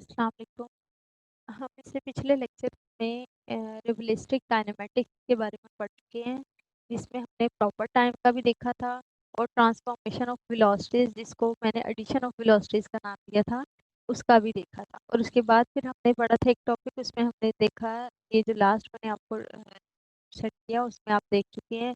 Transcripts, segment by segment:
अस्सलाम वालेकुम। हम इससे पिछले लेक्चर में रियलिस्टिक काइनेमेटिक्स के बारे में पढ़ चुके हैं, जिसमें हमने प्रॉपर टाइम का भी देखा था और ट्रांसफॉर्मेशन ऑफ वेलोसिटीज, जिसको मैंने एडिशन ऑफ वेलोसिटीज का नाम दिया था, उसका भी देखा था। और उसके बाद फिर हमने पढ़ा था एक टॉपिक, उसमें हमने देखा, ये जो लास्ट मैंने आपको सेट किया उसमें आप देख चुके हैं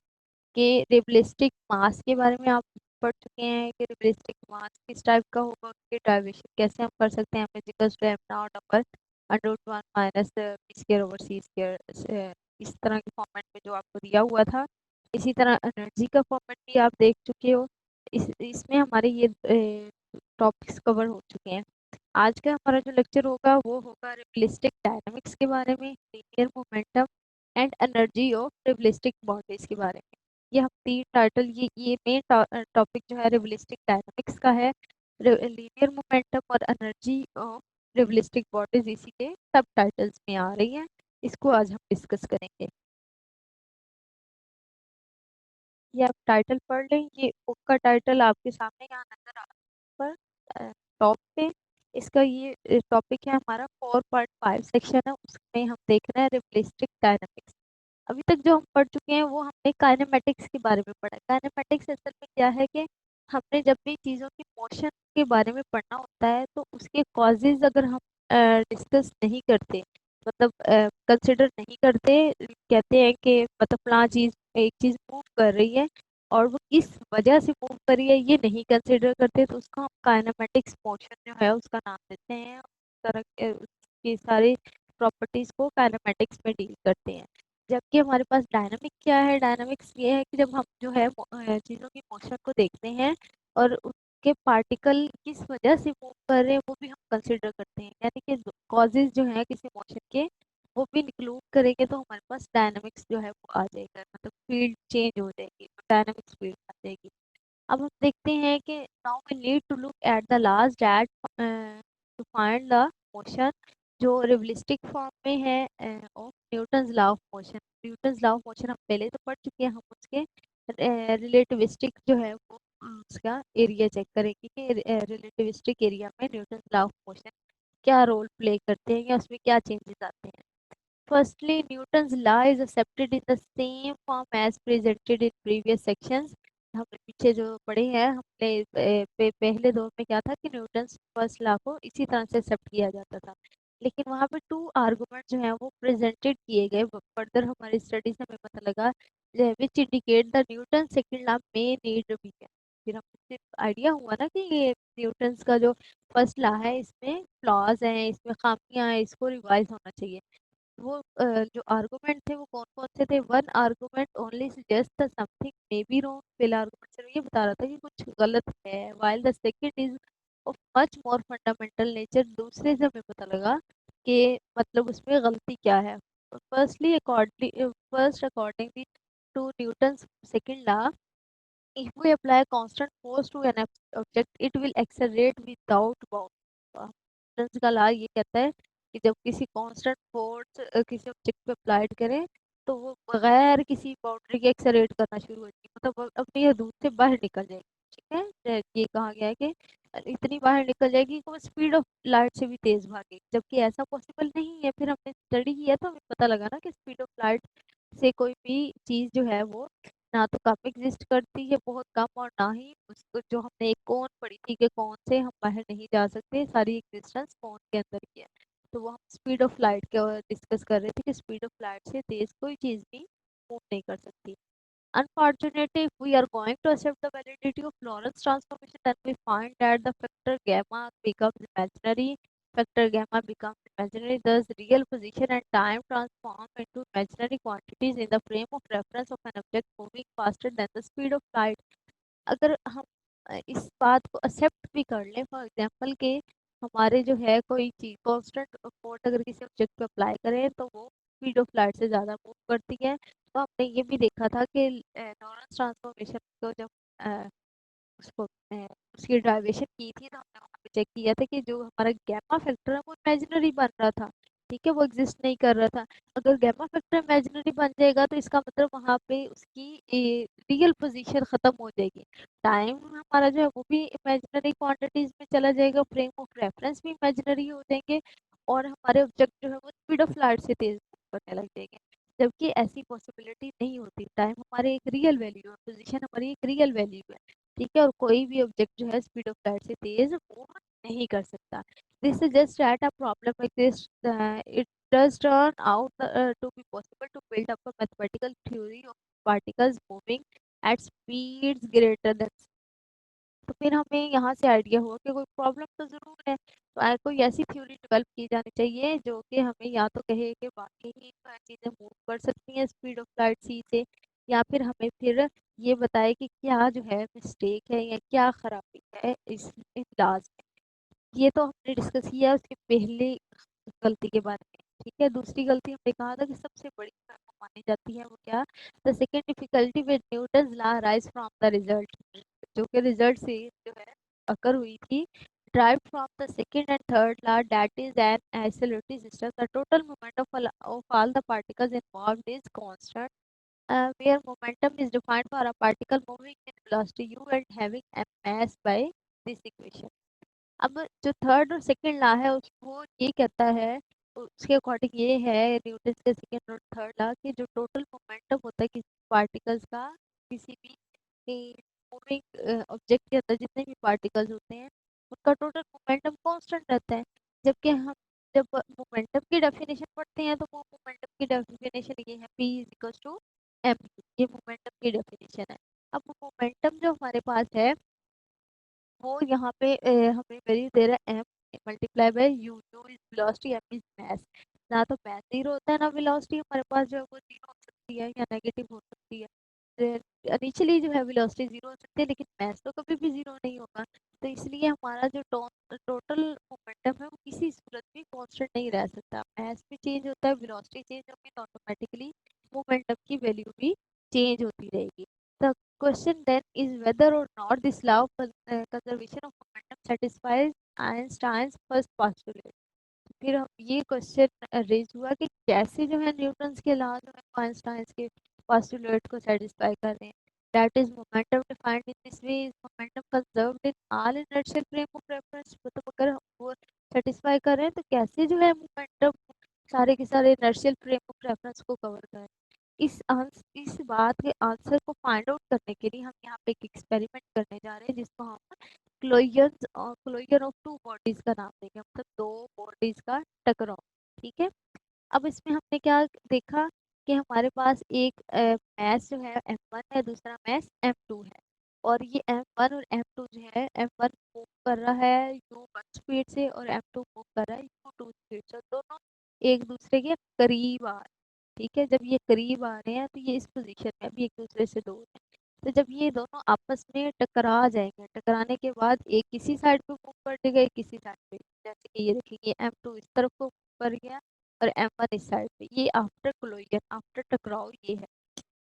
कि रियलिस्टिक मास के बारे में आप पढ़ चुके हैं कि रियलिस्टिक मास किस टाइप का होगा, उसके डाइवेशन कैसे हम कर सकते हैं, M equals to M naught over under root 1 minus B square over C square, इस तरह के फॉर्मेट में जो आपको दिया हुआ था। इसी तरह एनर्जी का फॉर्मेट भी आप देख चुके हो। इसमें हमारे ये टॉपिक्स कवर हो चुके हैं। आज का हमारा जो लेक्चर होगा वो होगा रियलिस्टिक डायनामिक्स के बारे में, linear momentum and energy of realistic bodies के बारे में। ये हम तीन टाइटल, ये मेन टॉपिक जो है रियलिस्टिक डायनामिक्स का है। लीनियर मोमेंटम और एनर्जी ऑफ रियलिस्टिक बॉडीज इसी के सब टाइटल्स में आ रही हैं। इसको आज हम डिस्कस करेंगे। ये आप टाइटल पढ़ लें, ये बुक का टाइटल आपके सामने यहाँ नजर आ रहा है पर टॉप पे। इसका ये टॉपिक है हमारा 4.5 सेक्शन है, उसमें हम देख रहे हैं रियलिस्टिक डायनामिक्स। अभी तक जो हम पढ़ चुके हैं वो हमने काइनेमेटिक्स के बारे में पढ़ा। काइनेमेटिक्स असल में क्या है कि हमने जब भी चीज़ों की मोशन के बारे में पढ़ना होता है तो उसके कॉजेज अगर हम डिस्कस नहीं करते, मतलब कंसिडर नहीं करते, कहते हैं कि मतलब फलां चीज़, एक चीज़ मूव कर रही है और वो किस वजह से मूव कर रही है ये नहीं कंसिडर करते, तो उसको हम काइनेमेटिक्स मोशन जो है उसका नाम देते हैं। उस तरह के उसकी सारी प्रॉपर्टीज को काइनेमेटिक्स में डील करते हैं। जबकि हमारे पास डायनामिक क्या है, डायनामिक्स ये है कि जब हम जो है चीज़ों की मोशन को देखते हैं और उसके पार्टिकल किस वजह से मूव कर रहे हैं वो भी हम कंसिडर करते हैं, यानी कि कॉजेज जो है किसी मोशन के वो भी इंक्लूड करेंगे तो हमारे पास डायनामिक्स जो है वो आ जाएगा, मतलब फील्ड चेंज हो जाएगी, डायनामिक्स फील्ड आ जाएगी। अब हम देखते हैं कि now we need to look at the last that to find the motion जो रियलिस्टिक फॉर्म में है of Newton's law of motion. Newton's law of motion हम पहले तो पढ़ चुके हैं, हम उसके रिलेटिविस्टिक जो है वो उसका एरिया चेक करेंगे कि रिलेटिविस्टिक एरिया में न्यूटन्स लॉ ऑफ मोशन क्या रोल प्ले करते हैं या उसमें क्या चेंजेस आते हैं। Firstly, Newton's law is accepted in the same form as presented in previous sections। हमने पीछे जो पढ़े हैं, हमने पहले दौर में क्या था कि न्यूटन्स फर्स्ट लॉ को इसी तरह से एक्सेप्ट किया जाता था, लेकिन वहाँ पे टू आर्गुमेंट जो हैं वो प्रेजेंटेड किए गए। फर्दर हमारी स्टडीज हमें पता लगा which indicate the Newton second law में नीड भी है। फिर हमको आइडिया हुआ ना कि ये न्यूटन्स का जो फर्स्ट लॉ है इसमें फ्लॉज हैं, इसमें खामियां हैं, इसको रिवाइज होना चाहिए। वो जो आर्गुमेंट थे वो कौन कौन से थे। One argument only suggest the something may be wrong. पहला आर्गुमेंट सिर्फ ये बता रहा था कि कुछ गलत है, while the second is of much more fundamental nature. दूसरे से हमें पता लगा कि मतलब उसमें गलती क्या है। First accordingly to Newton's second law, if we apply constant force to an object it will accelerate without bound। Newton's का लॉ ये कहता है कि जब किसी कांस्टेंट फोर्स किसी ऑब्जेक्ट पे अप्लाइड करें तो वो बगैर किसी बाउंड्री के एक्सेलरेट करना शुरू हो जाएगी, मतलब वो अपनी हदूद से बाहर निकल जाएगी। ठीक है, ये कहा गया है कि इतनी बाहर निकल जाएगी कि वो स्पीड ऑफ लाइट से भी तेज भागेगी, जबकि ऐसा पॉसिबल नहीं है। फिर हमने स्टडी किया तो हमें पता लगा ना कि स्पीड ऑफ लाइट से कोई भी चीज़ जो है वो ना तो कम एग्जिस्ट करती है, बहुत कम, और ना ही उसको, जो हमने एक कौन पढ़ी थी कि कौन से हम बाहर नहीं जा सकते, सारी एग्जिस्टेंस कौन के अंदर ही है। तो वो हम स्पीड ऑफ लाइट के डिस्कस कर रहे थे कि स्पीड ऑफ लाइट से तेज कोई चीज़ भी मूव नहीं कर सकती। Unfortunately, if we are going to accept the validity of Lorentz transformation, then we find that the factor gamma becomes imaginary. Factor gamma becomes imaginary, thus real position and time transform into imaginary quantities in the frame of reference of an object moving faster than the speed of light। अगर हम इस बात को accept भी कर लें, for example के हमारे जो है कोई चीज कांस्टेंट फोर्स अगर किसी ऑब्जेक्ट पे अप्लाई करें तो वो स्पीड ऑफ लाइट से ज़्यादा मूव करती है, तो हमने ये भी देखा था कि लॉरेंस ट्रांसफॉर्मेशन को जब अ, उसको उसकी ड्राइवेशन की थी तो हमने वहाँ पे चेक किया था कि जो हमारा गैमा फैक्टर है वो इमेजिनरी बन रहा था। ठीक है, वो एग्जिस्ट नहीं कर रहा था। अगर गामा फैक्टर इमेजिनरी बन जाएगा तो इसका मतलब वहां पे उसकी रियल पोजीशन खत्म हो जाएगी। टाइम हमारा जो है वो भी इमेजिनरी क्वांटिटीज में चला जाएगा, फ्रेम ऑफ रेफरेंस भी इमेजिनरी हो जाएंगे, और हमारे ऑब्जेक्ट जो है वो स्पीड ऑफ लाइट से तेज करने लग जाएंगे। जबकि ऐसी पॉसिबिलिटी नहीं होती। टाइम हमारे एक रियल वैल्यू है, पोजीशन हमारी एक रियल वैल्यू है। ठीक है, और कोई भी ऑब्जेक्ट जो है स्पीड ऑफ लाइट से तेज मूव नहीं कर सकता। This is just at a problem like this. It does turn out to be possible to build up a mathematical theory of particles moving at speeds greater than। तो फिर हमें यहाँ से idea हुआ कि कोई प्रॉब्लम तो ज़रूर है, तो कोई ऐसी थ्योरी डेवलप की जानी चाहिए जो कि हमें या तो कहे कि वाकई ही जो है चीज़ें मूव कर सकती हैं स्पीड ऑफ लाइट सी से, या फिर हमें फिर ये बताए कि क्या जो है मिस्टेक है या क्या खराबी है इस इलाज में। ये तो हमने डिस्कस किया उसके पहले गलती के बारे में। ठीक है, दूसरी गलती हमने कहा था कि सबसे बड़ी जो मानी जाती है वो क्या, the second difficulty with Newton's law rise from the result, जो कि रिजल्ट से जो है अकर हुई थी, drive from the second and third law that is an isolated system the total moment of all the particles involved is constant, where momentum is defined for a particle moving in velocity u and having a mass by this equation। अब जो third और second law है वो ये कहता है, उसके according ये है न्यूटन के सेकंड और थर्ड लॉ कि जो टोटल मोमेंटम होता है किसी पार्टिकल्स का, किसी भी मूविंग ऑब्जेक्ट के अंदर जितने भी पार्टिकल्स होते हैं उनका टोटल मोमेंटम कांस्टेंट रहता है। जबकि हम जब मोमेंटम की डेफिनेशन पढ़ते हैं तो वो मोमेंटम की डेफिनेशन ये है p is equal to M, ये मोमेंटम की डेफिनेशन है। अब मोमेंटम जो हमारे पास है वो यहाँ पे हमें वैल्यू दे रहा है M multiply by U, U is velocity, M is mass. ना तो मास जीरो होता है ना वेलोसिटी हमारे पास जो है वो जीरो हो सकती है या नेगेटिव हो सकती है। इनिशियली जो है वेलोसिटी जीरो हो सकती है लेकिन मास तो कभी भी जीरो नहीं होगा। तो इसलिए हमारा जो टोटल मोमेंटम है वो किसी सूरत में कांस्टेंट नहीं रह सकता। मास भी चेंज होता है, वेलोसिटी चेंज होगी तो ऑटोमेटिकली मोमेंटम की वैल्यू भी चेंज होती रहेगी। The question then is whether or not this law of conservation of momentum satisfies Einstein's first postulate। फिर हम ये क्वेश्चन रेज हुआ कि कैसे जो है न्यूटन्स के लॉ जो है आइंस्टाइन्स के पोस्टुलेट को सेटिस्फाई कर रहे हैं। That is momentum defined in this way is momentum conserved in all inertial frame of reference. मतलब अगर हम वो सेटिस्फाई कर रहे हैं तो कैसे जो है मोमेंटम सारे के सारे इनर्शियल फ्रेम ऑफ रेफरेंस को कवर कर रहे हैं। इस बात के आंसर को फाइंड आउट करने के लिए हम यहाँ पे एक एक्सपेरिमेंट करने जा रहे हैं जिसको हम क्लोजन ऑफ टू बॉडीज का नाम देंगे, मतलब दो बॉडीज का टकराव। ठीक है, अब इसमें हमने क्या देखा कि हमारे पास एक मैस जो है m1 है, दूसरा मैस m2 है, और ये m1 और m2 जो है m1 मूव कर रहा है u1 स्पीड से और m2 मूव कर रहा है u2 स्पीड से, दोनों एक दूसरे के करीब आ रहे हैं। ठीक है, जब ये करीब आ रहे हैं तो ये इस पोजीशन में अभी एक दूसरे से दूर है। तो जब ये दोनों आपस में टकरा जाएंगे, टकराने के बाद एक किसी साइड पे मूव करेगा एक किसी साइड पे, जैसे कि ये देखेंगे m2 इस तरफ को कर गया और m1 इस साइड पे, ये आफ्टर कोलिजन आफ्टर टकराव ये है।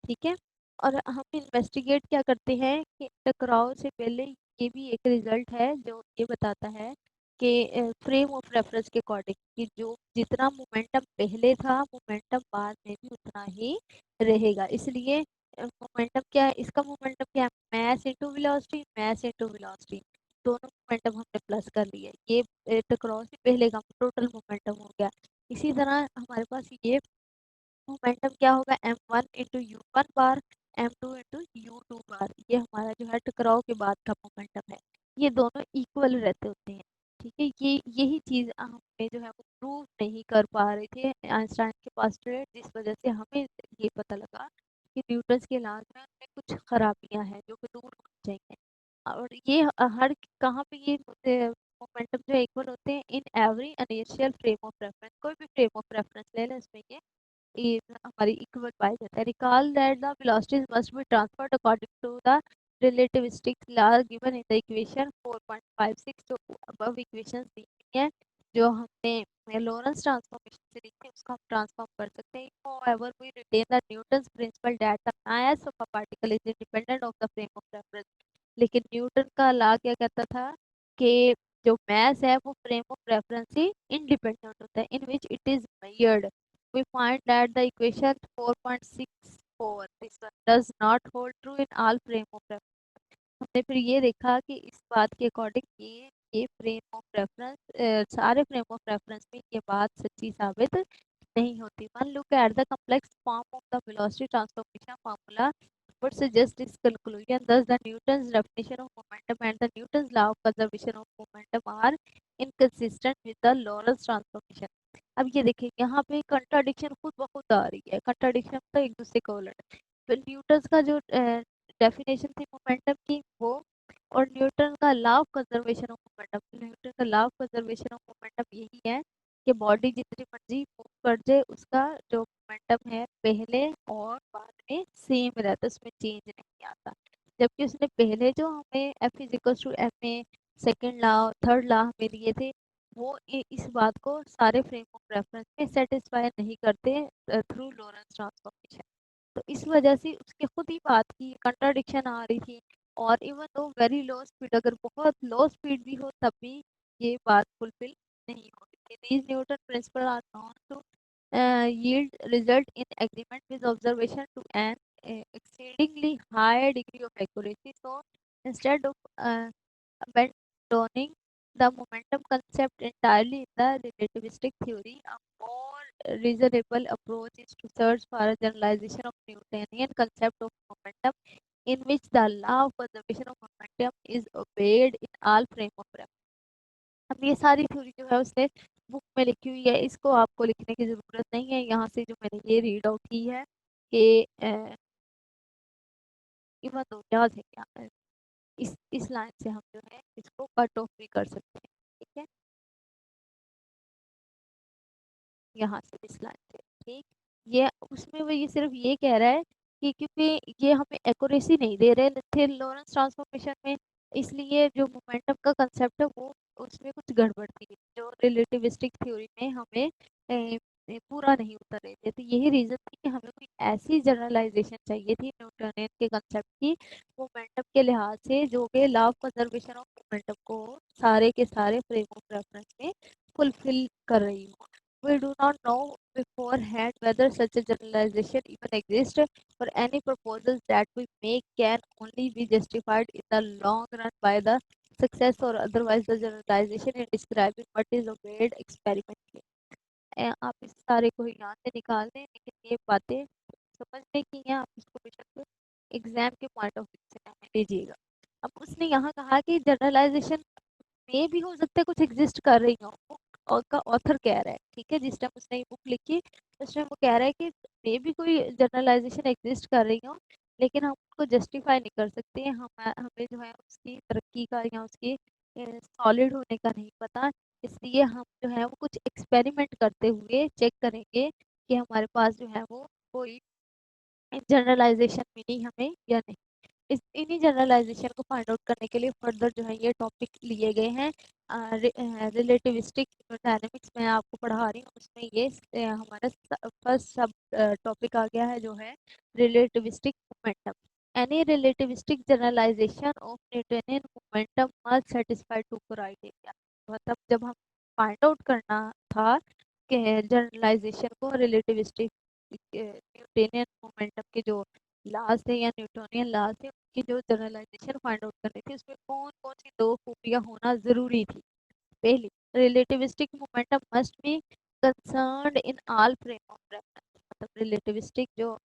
ठीक है, और हम इन्वेस्टिगेट क्या करते हैं कि टकराव से पहले ये भी एक रिजल्ट है जो ये बताता है कि फ्रेम ऑफ रेफरेंस के अकॉर्डिंग कि जो जितना मोमेंटम पहले था मोमेंटम बाद में भी उतना ही रहेगा। इसलिए मोमेंटम क्या है, इसका मोमेंटम क्या है, mass into velocity, mass into velocity, दोनों मोमेंटम हमने प्लस कर लिए। ये टकराव से पहले का टोटल मोमेंटम हो गया। इसी तरह हमारे पास ये मोमेंटम क्या होगा, m1 into u one bar, m2 into u two bar, ये हमारा जो है टकराव के बाद का मोमेंटम है। ये दोनों इक्वल रहते होते हैं। ठीक है, ये यही चीज हमें जो है वो प्रूव नहीं कर पा रहे थे आइंस्टाइन के पास्टुलेट, जिस वजह से हमें ये पता लगा कि न्यूटन के इलाज में उनमें कुछ खराबियां हैं जो कि दूर होनी चाहिए। और ये हर कहाँ पे ये मोमेंटम जो इक्वल होते हैं, in every initial frame of reference, कोई भी फ्रेम ऑफ रेफरेंस ले लें उसमें ये हमारी इक्वल पाई जाता है। Recall that the velocities must be transferred according to the relativistic law given in the equation 4.56, जो अबव इक्वेशंस दी हुई हैं जो हमने लॉरेंस ट्रांसफॉर्मेशन से लिखी है उसको हम ट्रांसफॉर्म कर सकते हैं। however we retain the Newton's principle that the mass of a particle is independent of the frame of reference। लेकिन न्यूटन का लॉ क्या कहता था कि जो mass है वो frame of reference से independent होता है, in which it is measured. We find that the equation 4.64 this one does not hold true in all frame of reference. हमने फिर ये देखा कि इस बात के अकॉर्डिंग ये फ्रेम ऑफ रेफरेंस, सारे फ्रेम ऑफ रेफरेंस में ये बात सच्ची साबित नहीं होती. One look at the complex form of the velocity transformation formula would suggest this conclusion. Thus, the Newton's definition of momentum and the Newton's law of conservation of momentum are inconsistent with the Lorentz transformation. अब ये देखिए यहाँ पे contradiction खुद ब खुद आ रही है. कंट्राडिक्शन तो एक दूसरे को उलट. तो न्यूटन का जो डेफिनेशन थी मोमेंटम की वो, और न्यूटन का law of conservation of momentum, Newton का law of conservation of momentum यही है कि बॉडी जितनी मर्जी मूव कर जाए उसका जो मोमेंटम है पहले और बाद में सेम रहता है, उसमें चेंज नहीं आता. जबकि उसने पहले जो हमें F is equals to M A, second law, third law हमें दिए थे, वो इस बात को सारे फ्रेम ऑफ रेफरेंस में सेटिस्फाई नहीं करते थ्रू लॉरेंस ट्रांसफॉर्मेशन. तो इस वजह से उसके खुद ही बात की कंट्राडिक्शन आ रही थी. और even though very low speed, अगर बहुत लो स्पीड भी हो तब भी ये बात फुलफिल नहीं हो रही थी. these Newton principles are known to yield result in agreement with observation to an exceedingly high degree of accuracy. So instead of abandoning the momentum concept entirely in the relativistic theory, a more reasonable approach is to search for a generalization of Newtonian concept of momentum in which the law of conservation of momentum is obeyed in all frame of reference. अब ये सारी theory जो है उसने book में लिखी हुई है, इसको आपको लिखने की ज़रूरत नहीं है. यहाँ से जो मैंने ये रीड आउट की है कि इवन तो याद है क्या, इस लाइन से हम जो है इसको कट ऑफ भी कर सकते हैं. ठीक है, यहाँ से इस लाइन से. ठीक, ये उसमें वो ये सिर्फ ये कह रहा है कि क्योंकि ये हमें एक्यूरेसी नहीं दे रहे थे लॉरेंस ट्रांसफॉर्मेशन में, इसलिए जो मोमेंटम का कंसेप्ट है वो उसमें कुछ गड़बड़ थी जो रिलेटिविस्टिक थ्योरी में हमें पूरा नहीं उतर रहे थे. तो यही रीजन थी कि हमें कोई ऐसी जनरलाइजेशन चाहिए थी न्यूटनियन के कंसेप्ट की मोमेंटम के लिहाज से जो कि law of conservation of momentum को सारे के सारे फ्रेम ऑफ रेफरेंस में फुलफिल कर रही हो. We do not know beforehand whether such a generalization even exists, or any proposals that we make can only be justified in the long run by the success or otherwise the generalization in describing what is obeyed experimentally. आप इस सारे को यहाँ से निकाल दें, लेकिन ये बातें समझने की हैं, आप इसको बेशक एग्जाम के पॉइंट ऑफ व्यू से हमें लीजिएगा. अब उसने यहाँ कहा कि जनरलाइजेशन में भी हो सकता है कुछ एग्जिस्ट कर रही हो, और का ऑथर कह रहा है. ठीक है, जिस टाइम उसने ये बुक लिखी उस टाइम वो कह रहा है कि मे भी कोई जनरलाइजेशन एग्जिस्ट कर रही हो, लेकिन हम उसको जस्टिफाई नहीं कर सकते. हम हमें जो है उसकी तरक्की का या उसकी सॉलिड होने का नहीं पता, इसलिए हम जो है वो कुछ एक्सपेरिमेंट करते हुए चेक करेंगे कि हमारे पास जो है वो कोई जनरलाइजेशन मिली हमें या नहीं. इस इन्हीं जनरलाइजेशन को फाइंड आउट करने के लिए फर्दर जो है ये टॉपिक लिए गए हैं. रिलेटिविस्टिक डायनेमिक्स में आपको पढ़ा रही हूँ, उसमें ये हमारा फर्स्ट सब टॉपिक आ गया है जो है relativistic momentum. Any relativistic generalization of Newtonian momentum must satisfy two criteria. मतलब जब हम फाइंड आउट करना था कि जनरलाइजेशन को रिलेटिविस्टिक न्यूटोनियन मोमेंटम के जो लास्ट है या न्यूटोनियन लास्ट है उनकी जो जनरलाइजेशन फाइंड आउट करनी थी, उसमें कौन कौन सी दो खूबियां होना जरूरी थी. पहली, relativistic momentum must be concerned in all frame of reference. मतलब रिलेटिविस्टिक जो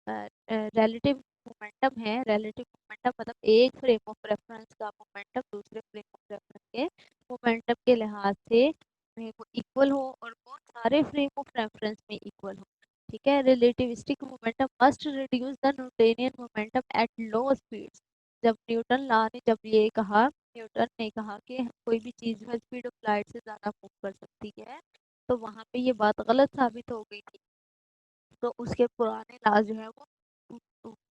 रिलेटिव मोमेंटम है, रिलेटिव मोमेंटम मतलब एक फ्रेम ऑफ रेफरेंस का मोमेंटम दूसरे फ्रेम ऑफ रेफरेंस के मोमेंटम के लिहाज से वो इक्वल हो और वो सारे फ्रेम ऑफ रेफरेंस में इक्वल हो. ठीक है, relativistic momentum must reduce the Newtonian momentum at low speeds. जब न्यूटन लॉ ने जब ये कहा, न्यूटन ने कहा कि कोई भी चीज़ जो है स्पीड ऑफ लाइट से ज़्यादा मूव कर सकती है, तो वहाँ पे ये बात गलत साबित हो गई थी. तो उसके पुराने लॉज जो है वो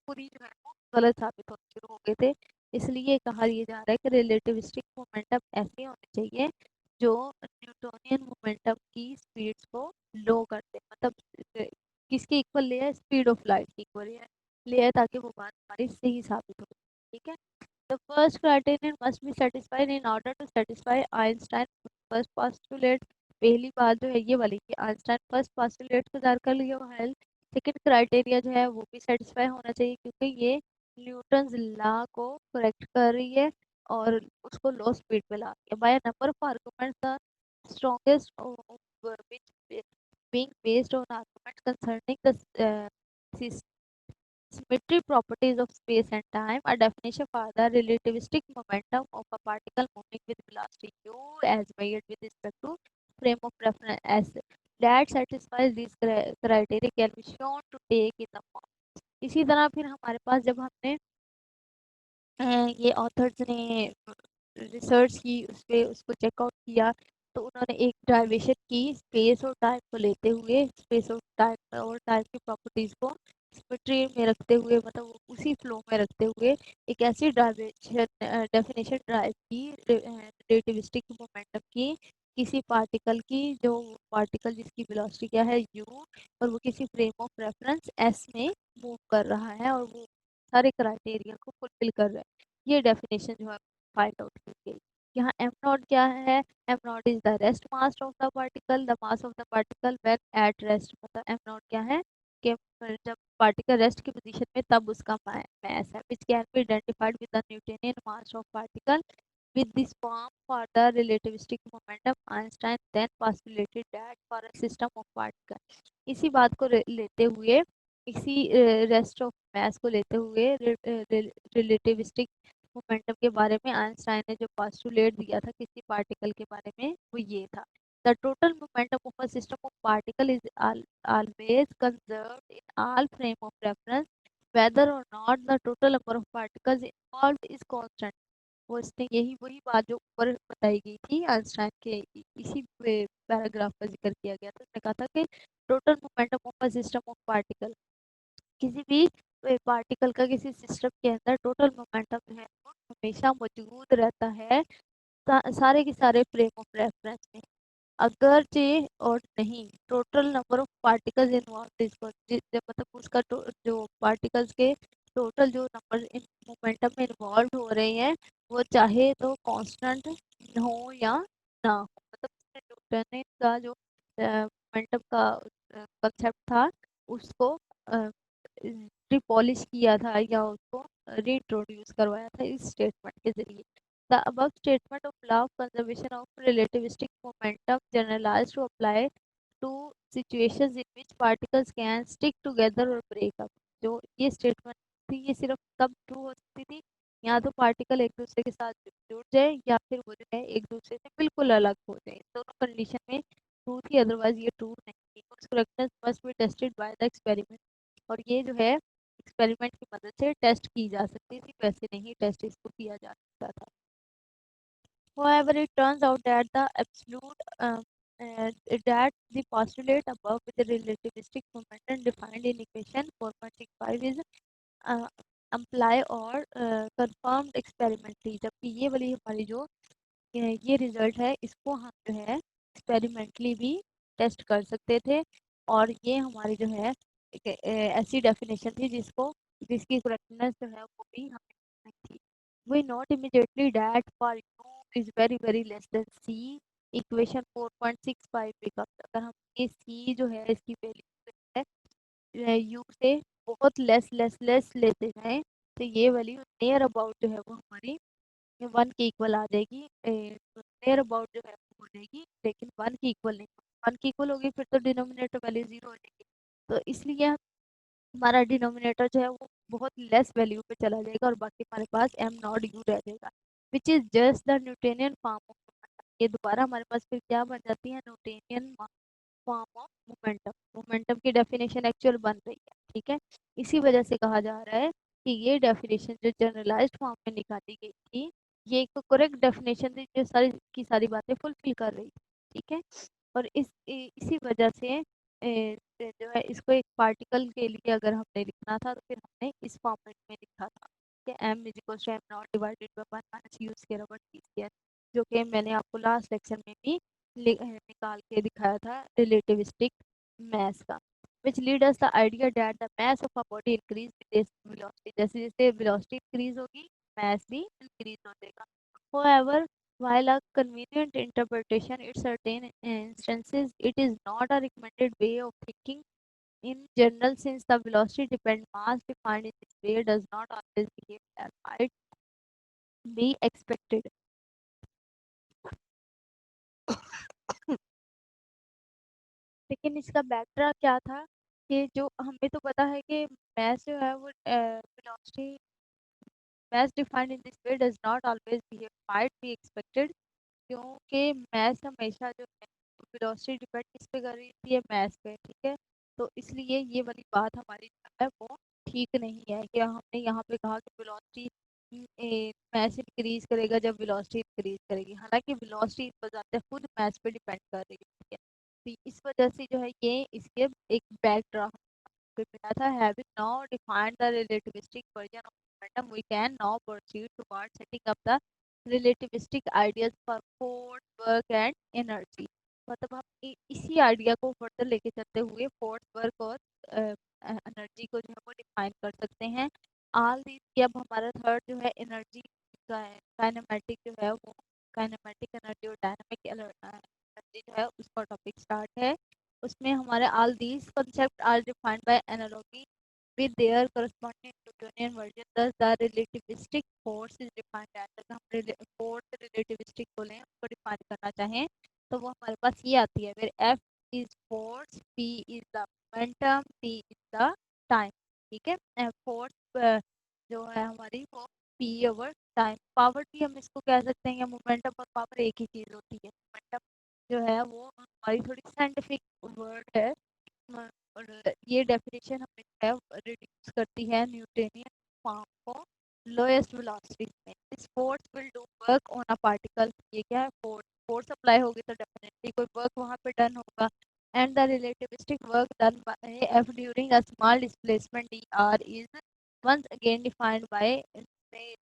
पूरी जो है वो गलत साबित होने शुरू हो गए थे. इसलिए कहा यह जा रहा है कि रिलेटिविस्टिक मोमेंटम ऐसे होने चाहिए जो न्यूटोनियन मोमेंटम की स्पीड्स को लो करते हैं. मतलब किसके इक्वल ले है, स्पीड ऑफ लाइट की इक्वल ले है ताकि वो बात हमारी सही साबित हो. ठीक है, The first criterion must be satisfied in order to satisfy Einstein first postulate। पहली बात जो है ये वाली कि आइंस्टाइन फर्स्ट postulate को दार कर लिया है। सेकंड क्राइटेरिया जो है वो भी सेटिस्फाई होना चाहिए क्योंकि ये न्यूटन्स लॉ को करेक्ट कर रही है और उसको लो स्पीड पे ला रही है। By number of arguments the strongest which being based on arguments concerning the symmetry properties of space and time, a definition for the relativistic momentum of a particle moving with velocity u as measured with respect to frame of reference s that satisfies these criteria can be shown to take in the form। इसी तरह फिर हमारे पास जब हमने ये authors ने research की उस पे उसको चेकआउट किया तो उन्होंने एक डाइवेशन की स्पेस और टाइम को लेते हुए, स्पेस और टाइम की प्रॉपर्टीज को सिमेट्री में रखते हुए, मतलब उसी फ्लो में रखते हुए एक ऐसी डाइवेशन डेफिनेशन ड्राइव की रिलेटिविस्टिक मोमेंटम की किसी पार्टिकल की, जो पार्टिकल जिसकी वेलोसिटी क्या है u और वो किसी फ्रेम ऑफ रेफरेंस s में मूव कर रहा है और वो सारे क्राइटेरिया को फुलफिल कर रहा है। ये डेफिनेशन जो है फाइंड आउट की गई। यहाँ एम नॉट क्या है? Am not is the rest mass of the particle, the mass of the particle when at rest. मतलब एम नॉट क्या है कि जब पार्टिकल रेस्ट की पोजीशन में तब उसका मास है, which can be identified with the Newtonian mass of particle. With this form for the relativistic momentum, Einstein then postulated that for a system of particles। इसी बात को लेते हुए, इसी रेस्ट ऑफ मास को लेते हुए रिलेटिविस्टिक मोमेंटम के बारे में आइंस्टाइन ने जो पोस्टुलेट दिया था किसी पार्टिकल के बारे में वो ये था। The total momentum of a system of particle is always conserved in all frame of reference whether or not the total number of particles involved is constant। वो इसने यही वही बात जो ऊपर बताई गई थी आइंस्टाइन के इसी पैराग्राफ का जिक्र किया गया था। उसने कहा था कि total momentum of a system of particle, किसी भी पार्टिकल का किसी सिस्टम के अंदर टोटल मोमेंटम जो है वो हमेशा मौजूद रहता है सारे के सारे फ्रेम ऑफ रेफरेंस में। अगरचे और नहीं, total number of particles involve इसको मतलब उसका जो पार्टिकल्स के टोटल जो नंबर इन मोमेंटम में इन्वॉल्व हो रहे हैं वो चाहे तो कांस्टेंट हो या ना हो। मतलब न्यूटन का जो मोमेंटम का कंसेप्ट था उसको रिपॉलिश किया था या उसको रीइंट्रोड्यूस करवाया था इस स्टेटमेंट के जरिए। The above statement of law of conservation of relativistic momentum generalized to apply to situations in which particles can stick together or break up। जो ये स्टेटमेंट थी ये सिर्फ तब ट्रू हो सकती थी या तो पार्टिकल एक दूसरे के साथ जुड़ जाए या फिर वो जो है एक दूसरे से बिल्कुल अलग हो जाए। दोनों कंडीशन में ट्रू थी, अदरवाइज ये ट्रू नहीं थी। Correctness must be tested by the experiment. और ये जो है एक्सपेरिमेंट की मदद से टेस्ट की जा सकती थी, वैसे नहीं टेस्ट इसको किया जा सकता था। However, it turns out that the absolute that the postulate above with the relativistic momentum defined in equation 4.65 is uh, apply or confirmed experimentally। जबकि ये वाली हमारी जो ये रिजल्ट है इसको हम जो है एक्सपेरिमेंटली भी टेस्ट कर सकते थे और ये हमारी जो है एक ऐसी डेफिनेशन थी जिसकी करेक्टनेस जो है वो भी हमें नहीं थी। We note immediately that for u is very less than c, equation 4.65 becomes, अगर हम ये c जो है इसकी वैल्यू है u से बहुत लेस लेते जाएं तो ये वैल्यू नियर अबाउट जो है वो हमारी 1 के इक्वल आ जाएगी। नियर अबाउट जो है वो हो जाएगी लेकिन 1 के इक्वल नहीं। 1 के इक्वल होगी फिर तो डिनोमिनेटर वैल्यू 0 हो जाएगी। तो इसलिए हमारा डिनोमिनेटर जो है वो बहुत लेस वैल्यू पे चला जाएगा और बाकी हमारे पास एम नॉट यू रह जाएगा which is just the Newtonian form of momentum. ये दोबारा हमारे पास फिर क्या बन जाती है? Newtonian form of momentum. Momentum की डेफिनेशन एक्चुअल बन रही है, ठीक है। इसी वजह से कहा जा रहा है कि ये डेफिनेशन जो जनरलाइज्ड फॉर्म में निकाली गई थी ये एक करेक्ट डेफिनेशन थी जो सारी की सारी बातें फुलफिल कर रही थी, ठीक है। और इसी वजह से जो है इसको एक पार्टिकल के लिए अगर हमने लिखना था तो फिर हमने इस फॉर्मेट में लिखा था कि m is equal to M naught divided by 1 minus U square over T square, जो कि मैंने आपको लास्ट लेक्चर में भी निकाल के दिखाया था रिलेटिविस्टिक मैथ का। which lead us the idea that the mass of a body increase with its velocity। जैसे जैसे वेलोसिटी इंक्रीज होगी mass भी increase हो जाएगा. However, while a convenient interpretation in certain instances, it is not a recommended way of thinking. In general, since the velocity dependent mass defined in this way does not always behave as might be expected. लेकिन इसका backdrop क्या था कि जो हमें तो पता है कि मैथ जो है वो velocity math defined in this way does not always behave might be expected, क्योंकि मैथ हमेशा जो है वेलोसिटी डिपेंड किस पे कर रही थी, मैथ पे, ठीक है. तो इसलिए ये वाली बात हमारी जो है वो ठीक नहीं है कि हमने यहाँ पे कहा कि वेलोसिटी मैथ इंक्रीज करेगा जब वेलोसिटी इंक्रीज करेगी, हालांकि वेलोसिटी बजाते खुद मैथ पे डिपेंड कर रही है, ठीक है. तो इस वजह से जो है ये इसके एक बैकड्रॉप पे मिला था. Having now defined the relativistic version of momentum, we can now proceed towards setting up the relativistic ideas for force, work and energy. मतलब हम इसी आइडिया को फर्दर लेके चलते हुए फोर्स, वर्क और एनर्जी को जो है वो डिफाइन कर सकते हैं. ऑल दिस की अब हमारा थर्ड जो है एनर्जी का काइनेमेटिक जो है वो काइनेमेटिक एनर्जी और डायनामिक एनर्जी जो है उसका टॉपिक स्टार्ट है. उसमें हमारे all these concepts are defined by analogy with their corresponding Newtonian version. Thus, the relativistic force is defined as, अगर हम force relativistic बोलें उसको define करना चाहें तो वो हमारे पास ये आती है, where F is force, P is the momentum, T is the time. ठीक है. force जो है हमारी वो P over time. पावर भी हम इसको कह सकते हैं, या मोमेंटम और पावर एक ही चीज होती है. मोमेंटम जो है वो हमारी थोड़ी साइंटिफिक वर्ड है, और ये डेफिनेशन हमें जो है रिड्यूस करती है न्यूटोनियन फॉर्म को लोएस्ट वेलोसिटी में. This force will do work on a particle. ये क्या है, फोर्स. फोर्स अप्लाई होगी तो डेफिनेटली कोई वर्क वहां पे डन होगा. And the relativistic work done by F during a small displacement D R is once again defined by,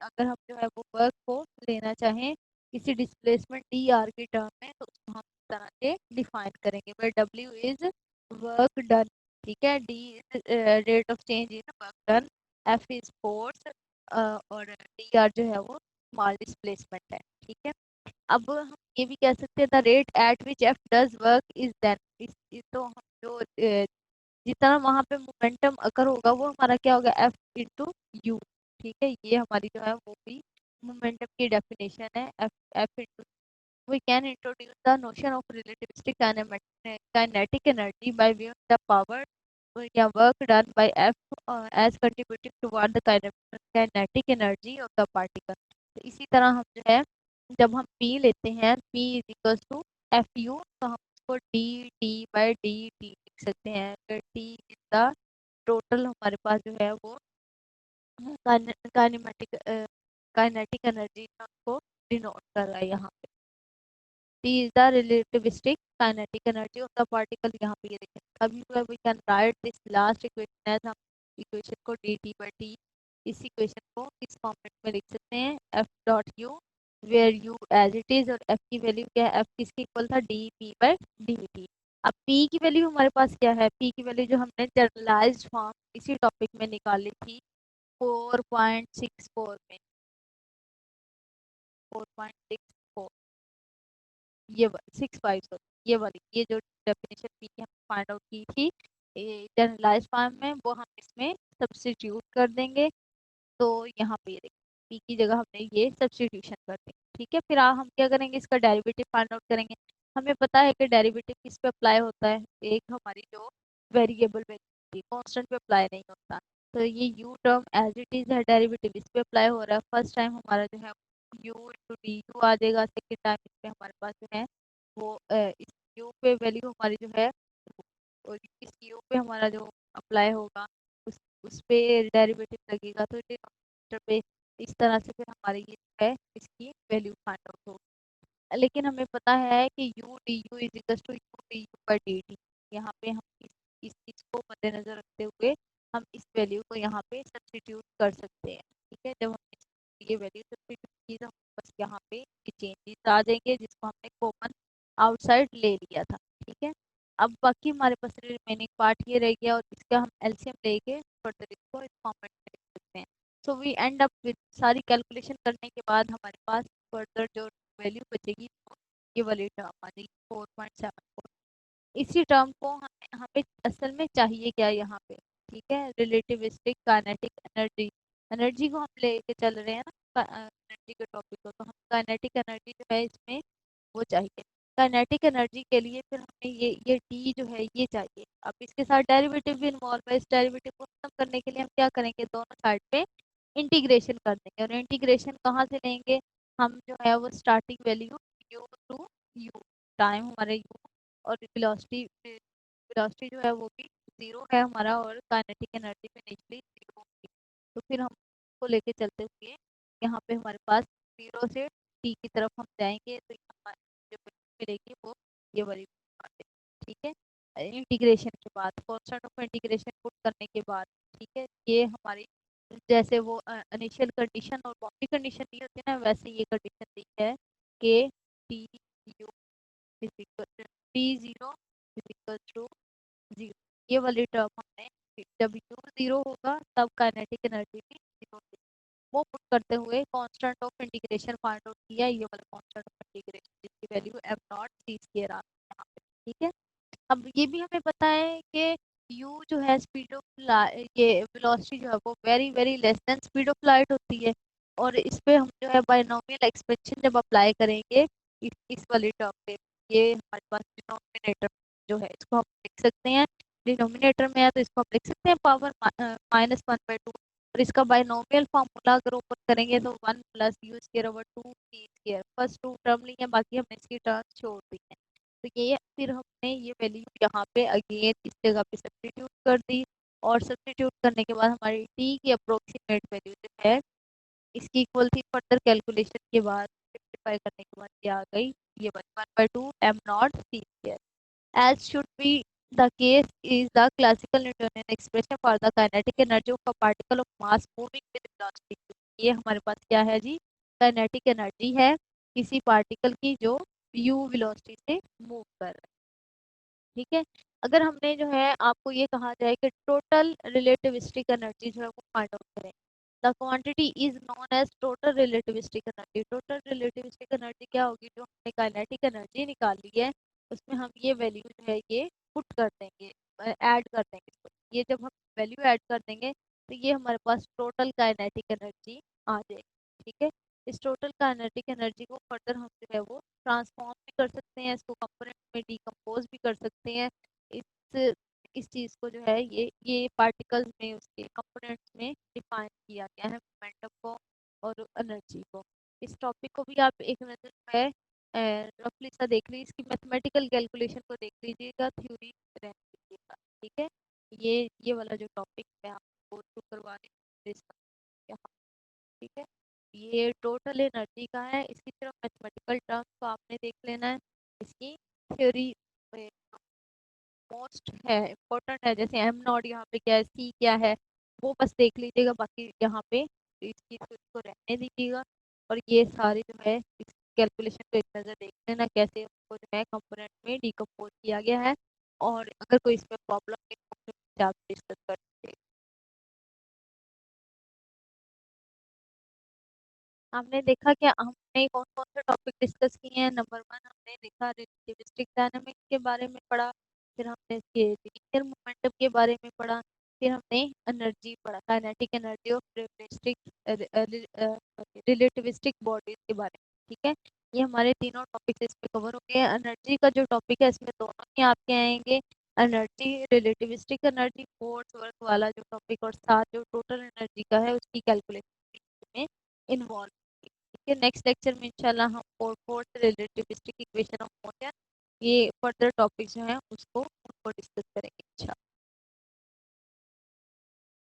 अगर हम जो है वो वर्क को लेना चाहें किसी डिस्प्लेसमेंट डी आर की टर्म में तो उसको हम इस तरह से डिफाइन करेंगे, where W is work done. ठीक है. D is rate of change in work done. F is force और डी आर जो है वो स्मॉल डिस्प्लेसमेंट है. ठीक है. अब हम ये भी कह सकते हैं the rate at which F does work is then, तो हम जो जितना वहां पे मोमेंटम अकर होगा वो हमारा क्या होगा, F इंटू यू. ठीक है. ये हमारी जो है वो भी मोमेंटम की डेफिनेशन है, F F into. We can introduce the notion of relativistic kinetic energy by viewing the power या work done by F as contributing toward the kinetic energy of the particle. तो इसी तरह हम जो है जब हम P लेते हैं, P is equals to FU, तो हम उसको D T by D T लिख सकते हैं. T is the टोटल हमारे पास जो है वो काइनेमेटिक काइनेटिक एनर्जी को डिनोट कर रहा है यहाँ पे. T is the relativistic kinetic energy of the particle. यहाँ पे ये देखें कभी भी we can write this last equation as हम इक्वेशन को dt by t, इस इक्वेशन को इस फॉर्मेट में लिख सकते हैं f dot u, where u as it is और f की वैल्यू क्या है, f किसके इक्वल था, dp by dt. अब p की वैल्यू हमारे पास क्या है, p की वैल्यू जो हमने जनरलाइज्ड फॉर्म इसी टॉपिक में निकाली थी 4.64 में, 4.64, ये 6.5, सॉरी ये वाली, ये जो डेफिनेशन पी की हमने फाइंड आउट की थी जनरलाइज फॉर्म में, वो हम इसमें सब्स्टिट्यूट कर देंगे. तो यहाँ पे ये देखिए पी की जगह हमने ये सब्स्टिट्यूशन कर देंगे. ठीक है. फिर हम क्या करेंगे, इसका डेरिवेटिव फाइंड आउट करेंगे. हमें पता है कि डेरिवेटिव किस पे अप्लाई होता है, एक हमारी जो वेरिएबल वैल्यू कांस्टेंट पे अप्लाई नहीं होता. तो ये U term as it is है, डेरिवेटिव इस पे अप्लाई हो रहा है. फर्स्ट टाइम हमारा जो है यू इंटू डी यू आ जाएगा, सेकेंड टाइम इस पे हमारे पास जो है वो इस यू पे वैल्यू हमारी जो है, और इस यू पे हमारा जो अप्लाई होगा उस पे डेरिवेटिव लगेगा. तो डिनोमिनेटर पे इस तरह से फिर हमारी ये जो है इसकी वैल्यू फाइंड आउट होगी. लेकिन हमें पता है कि U D U is equal to U D U by D T. यहाँ पे हम इस चीज को मद्देनजर रखते हुए हम इस वैल्यू को यहाँ पे सब्स्टिट्यूट कर सकते हैं. ठीक है. जब हम ये वैल्यू सब्स्टिट्यूट की तो बस यहाँ पे ये चेंजेस आ जाएंगे जिसको हमने कॉमन आउटसाइड ले लिया था. ठीक है. अब बाकी हमारे पास रिमेनिंग पार्ट ये रह गया और इसका हम एलसीएम लेके फर्दर इसको इस फॉर्मेट में लिख सकते हैं. So we end up with सारी कैलकुलेशन करने के बाद हमारे पास फर्दर जो वैल्यू बचेगी वो ये वाली टर्म आ जाएगी 4.74। इसी टर्म को हमें असल में चाहिए क्या यहाँ पे, ठीक है, रिलेटिविस्टिक काइनेटिक एनर्जी। एनर्जी को हम लेके चल रहे हैं ना एनर्जी के टॉपिक को, तो हम काइनेटिक एनर्जी जो है इसमें वो चाहिए। काइनेटिक एनर्जी के लिए फिर हमें ये टी जो है ये चाहिए। अब इसके साथ डेरिवेटिव भी इन्वॉल्व है। इस डेरिवेटिव को खत्म करने के लिए हम क्या करेंगे, दोनों साइड पे इंटीग्रेशन कर देंगे। और इंटीग्रेशन कहाँ से लेंगे, हम जो है वो starting value U to U, time हमारे यू, और वेलोसिटी वेलोसिटी जो है वो भी जीरो है हमारा, और काइनेटिक एनर्जी भी इनिशियली जीरो होगी। तो फिर हम को लेके चलते हुए यहाँ पे हमारे पास जीरो से टी की तरफ हम जाएंगे, तो यहाँ जो मिलेगी वो ये वाली बात है, ठीक है। इंटीग्रेशन के बाद कांस्टेंट ऑफ इंटीग्रेशन पुट करने के बाद, ठीक है, ये हमारी जैसे वो इनिशियल कंडीशन और बाउंड्री कंडीशन दी होती है ना, वैसे ये कंडीशन दी है कि T U is equal T zero is equal to zero. ये वाली टर्म हमने जब यू जीरो होगा तब काइनेटिक एनर्जी भी जीरो होगी। वो पुट करते हुए constant of integration find out किया, ये वाला कांस्टेंट ऑफ इंटीग्रेशन जिसकी वैल्यू एम नॉट सी स्क्वायर आ रहा है यहाँ पे, ठीक है। अब ये भी हमें पता है कि u जो है स्पीड ऑफ ये वेलोसिटी जो है वो very very less than speed of light होती है। और इस पे हम जो है बायनोमियल एक्सपेंशन जब अप्लाई करेंगे इस वाली टर्म पे, ये हमारे पास डिनोमिनेटर जो है इसको हम लिख सकते हैं, डिनोमिनेटर में है तो इसको हम लिख सकते हैं पावर -1/2। और इसका बायनोमियल फार्मूला अगर ओपन करेंगे तो 1 plus u square over 2 t square, first two term ली है, बाकी हमने इसकी टर्म छोड़ दी है। तो ये फिर हमने ये वैल्यू यहाँ पे अगेन इस जगह पे सब्स्टिट्यूट कर दी, और सब्स्टिट्यूट करने के बाद हमारी टी की अप्रोक्सीमेट वैल्यू जो है इसकी इक्वल थी, फर्दर कैलकुलेशन के बाद सिंप्लीफाई करने के बाद ये आ गई, ये 1/2 M naught C square. as should be the case is the classical Newtonian expression for the kinetic energy of a particle of mass moving with velocity। ये हमारे पास क्या है जी, काइनेटिक एनर्जी है किसी पार्टिकल की जो u वेलोसिटी से move कर रहा है, ठीक है। अगर हमने जो है आपको ये कहा जाए कि टोटल रिलेटिविस्टिक एनर्जी जो है वो फाइंड आउट करें, the quantity is known as total relativistic energy. Total relativistic energy क्या होगी, जो हमने काइनेटिक एनर्जी निकाली है उसमें हम ये वैल्यू जो है ये पुट कर देंगे, ऐड कर देंगे इसको। ये जब हम वैल्यू ऐड कर देंगे तो ये हमारे पास टोटल काइनेटिक एनर्जी आ जाएगी, ठीक है। इस टोटल काइनेटिक एनर्जी को फर्दर हम जो है वो ट्रांसफॉर्म भी कर सकते हैं, इसको कंपोनेंट में डिकम्पोज भी कर सकते हैं। इस चीज़ को जो है ये पार्टिकल्स में उसके कंपोनेंट्स में डिफाइन किया गया है, मोमेंटम को और एनर्जी को। इस टॉपिक को भी आप एक नज़र जो है रफली सा देख लीजिए, इसकी मैथमेटिकल कैलकुलेशन को देख लीजिएगा, थ्योरी रहने दीजिएगा, ठीक है। ये वाला जो टॉपिक मैं आपको थ्रू करवा रही हूँ यहाँ, ठीक है। ये टोटल एनर्जी का है, इसकी सिर्फ मैथमेटिकल टर्म्स को आपने देख लेना है। इसकी थ्योरी मोस्ट है, इम्पोर्टेंट है, जैसे एम नॉट यहाँ पे क्या है, सी क्या है, वो बस देख लीजिएगा, बाकी यहाँ पे इसकी को रहने दीजिएगा। और ये सारे जो है इस कैलकुलेशन को एक नज़र देख लेना, कैसे उसको जो है कंपोनेंट में डिकम्पोज किया गया है, और अगर कोई इसमें प्रॉब्लम है तो आप डिस्कस कर सकते हैं। हमने देखा कि हमने कौन कौन से टॉपिक डिस्कस किए हैं। नंबर 1 हमने देखा रिलेटिविस्टिक डायनामिक्स के बारे में पढ़ा, फिर हमने इसके लीनियर मोमेंटम के बारे में पढ़ा, फिर हमने एनर्जी पढ़ा, kinetic energy of relativistic bodies के बारे में, ठीक है। ये हमारे तीनों टॉपिक्स इस पे कवर हो गए। एनर्जी का जो टॉपिक है इसमें दोनों ही आपके आएंगे, energy relativistic energy force work वाला जो टॉपिक, और साथ जो टोटल एनर्जी का है उसकी कैलकुलेशन में इन्वॉल्व। ठीक है, नेक्स्ट लेक्चर में इंशाल्लाह हम fourth relativistic equation of motion, ये फर्दर टॉपिक जो है उसको डिस्कस करेंगे।